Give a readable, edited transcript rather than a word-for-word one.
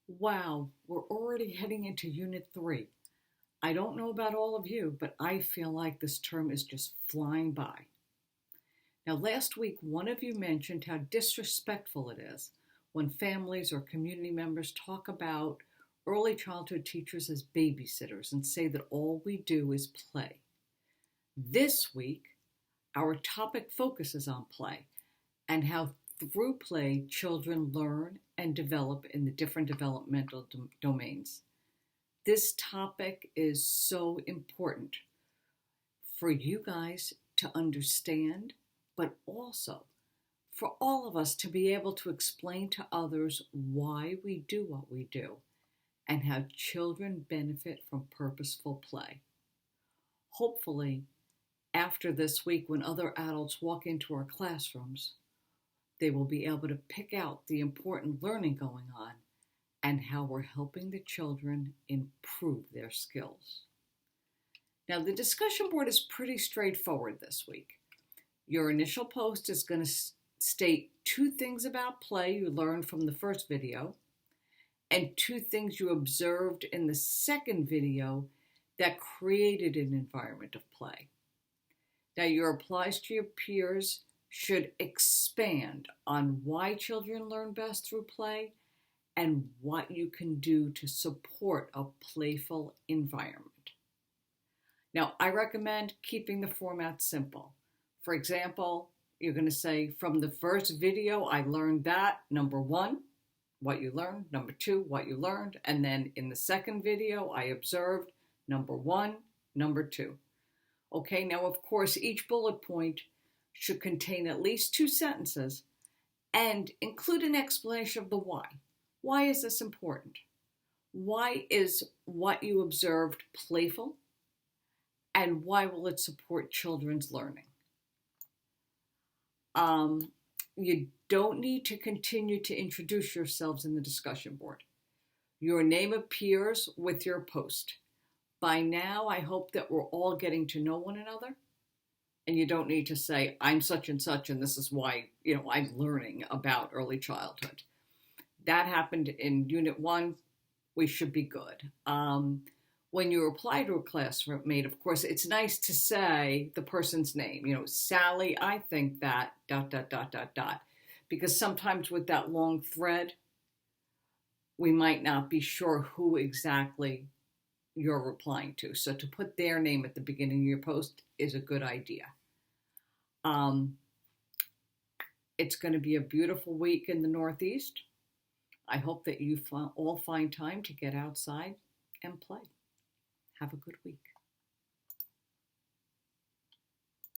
Wow, we're already heading into Unit 3. I don't know about all of you, but I feel like this term is just flying by. Now, last week, one of you mentioned how disrespectful it is when families or community members talk about early childhood teachers as babysitters and say that all we do is play. This week, our topic focuses on play and how through play children learn and develop in the different developmental domains. This topic is so important for you guys to understand, but also for all of us to be able to explain to others why we do what we do and how children benefit from purposeful play. Hopefully, after this week, when other adults walk into our classrooms, they will be able to pick out the important learning going on and how we're helping the children improve their skills. Now, the discussion board is pretty straightforward this week. Your initial post is going to state 2 things about play you learned from the first video and 2 things you observed in the second video that created an environment of play. Now, your replies to your peers should expand on why children learn best through play and what you can do to support a playful environment. Now, I recommend keeping the format simple. For example, you're going to say, from the first video, I learned that, number 1, what you learned, number 2, what you learned, and then in the second video, I observed, number 1, number 2. Okay, now, of course, each bullet point should contain at least 2 sentences and include an explanation of the why. Why is this important? Why is what you observed playful? And why will it support children's learning? You don't need to continue to introduce yourselves in the discussion board. Your name appears with your post. By now, I hope that we're all getting to know one another. And you don't need to say, I'm such and this is why, I'm learning about early childhood. That happened in Unit 1. We should be good. When you reply to a classmate, of course, it's nice to say the person's name. Sally, I think that, ... Because sometimes with that long thread, we might not be sure who exactly you're replying to. So to put their name at the beginning of your post is a good idea. It's going to be a beautiful week in the Northeast. I hope that you all find time to get outside and play. Have a good week.